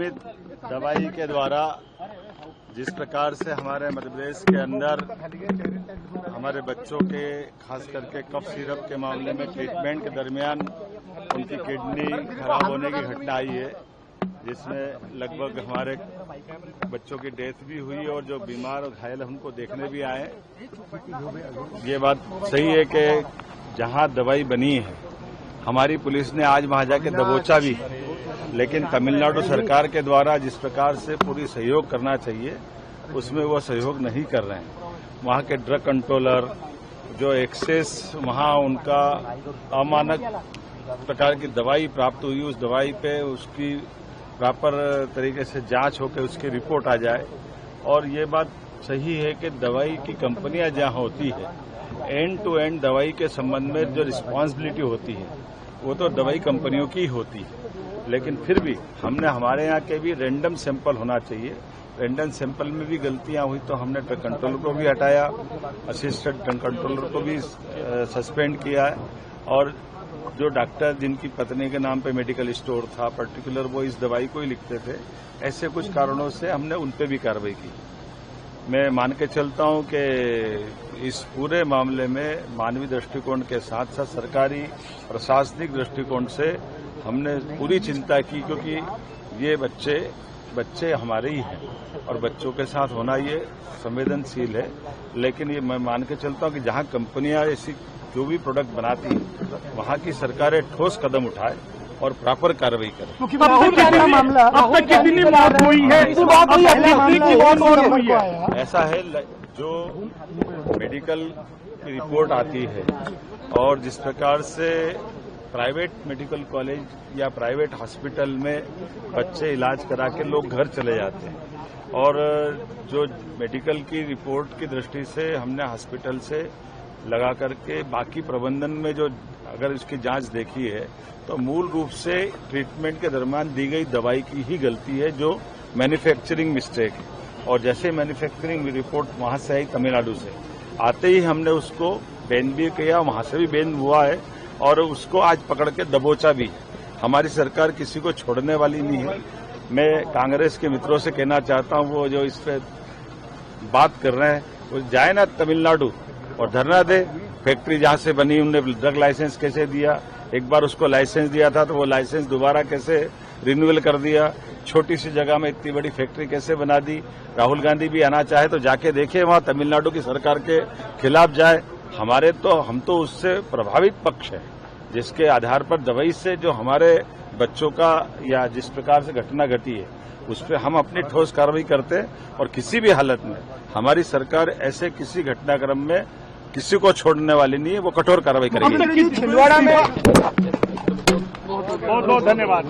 दवाई के द्वारा जिस प्रकार से हमारे मध्य प्रदेश के अंदर हमारे बच्चों के खास करके कफ सिरप के मामले में ट्रीटमेंट के दरमियान उनकी किडनी खराब होने की घटना आई है, जिसमें लगभग हमारे बच्चों की डेथ भी हुई और जो बीमार और घायल उनको देखने भी आए। ये बात सही है कि जहां दवाई बनी है हमारी पुलिस ने आज वहां जाके दबोचा भी, लेकिन तमिलनाडु सरकार के द्वारा जिस प्रकार से पूरी सहयोग करना चाहिए उसमें वो सहयोग नहीं कर रहे हैं। वहां के ड्रग कंट्रोलर जो एक्सेस वहां उनका अमानक प्रकार की दवाई प्राप्त हुई, उस दवाई पे उसकी प्रॉपर तरीके से जांच होकर उसकी रिपोर्ट आ जाए। और ये बात सही है कि दवाई की कंपनियां जहां होती है एंड टू एंड दवाई के संबंध में जो रिस्पांसिबिलिटी होती है वो तो दवाई कंपनियों की ही होती है, लेकिन फिर भी हमने हमारे यहाँ के भी रैंडम सैंपल होना चाहिए। रैंडम सैंपल में भी गलतियां हुई तो हमने ड्रग कंट्रोलर को भी हटाया, असिस्टेंट ड्रग कंट्रोलर को भी सस्पेंड किया है। और जो डॉक्टर जिनकी पत्नी के नाम पे मेडिकल स्टोर था पर्टिकुलर वो इस दवाई को ही लिखते थे, ऐसे कुछ कारणों से हमने उन पे भी कार्रवाई की। मैं मान के चलता हूं कि इस पूरे मामले में मानवीय दृष्टिकोण के साथ साथ सरकारी प्रशासनिक दृष्टिकोण से हमने पूरी चिंता की, क्योंकि ये बच्चे हमारे ही हैं और बच्चों के साथ होना ये संवेदनशील है। लेकिन ये मैं मान के चलता हूं कि जहां कंपनियां ऐसी जो भी प्रोडक्ट बनाती हैं वहां की सरकारें ठोस कदम उठाए और प्रॉपर कार्रवाई करें। मामला अब तक कितनी मौत हुई है? ऐसा है जो मेडिकल की रिपोर्ट आती है और जिस प्रकार से प्राइवेट मेडिकल कॉलेज या प्राइवेट हॉस्पिटल में बच्चे इलाज करा के लोग घर चले जाते हैं, और जो मेडिकल की रिपोर्ट की दृष्टि से हमने हॉस्पिटल से लगा करके बाकी प्रबंधन में जो अगर इसकी जांच देखी है तो मूल रूप से ट्रीटमेंट के दरमियान दी गई दवाई की ही गलती है, जो मैन्युफैक्चरिंग मिस्टेक है। और जैसे मैन्युफैक्चरिंग रिपोर्ट वहां से आई तमिलनाडु से, आते ही हमने उसको बैन भी किया, वहां से भी बैन हुआ है और उसको आज पकड़ के दबोचा भी। हमारी सरकार किसी को छोड़ने वाली नहीं है। मैं कांग्रेस के मित्रों से कहना चाहता हूं, वो जो इस पर बात कर रहे हैं वो जाए ना तमिलनाडु और धरना दे। फैक्ट्री जहां से बनी उन्होंने ड्रग लाइसेंस कैसे दिया, एक बार उसको लाइसेंस दिया था तो वो लाइसेंस दोबारा कैसे रिन्यूअल कर दिया, छोटी सी जगह में इतनी बड़ी फैक्ट्री कैसे बना दी। राहुल गांधी भी आना चाहे तो जाके देखे, वहां तमिलनाडु की सरकार के खिलाफ जाए। हम तो उससे प्रभावित पक्ष है जिसके आधार पर दवाई से जो हमारे बच्चों का या जिस प्रकार से घटना घटी है उस पर हम अपनी ठोस कार्रवाई करते हैं। और किसी भी हालत में हमारी सरकार ऐसे किसी घटनाक्रम में किसी को छोड़ने वाली नहीं है, वो कठोर कार्रवाई करेगी। छिंदवाड़ा में बहुत बहुत धन्यवाद।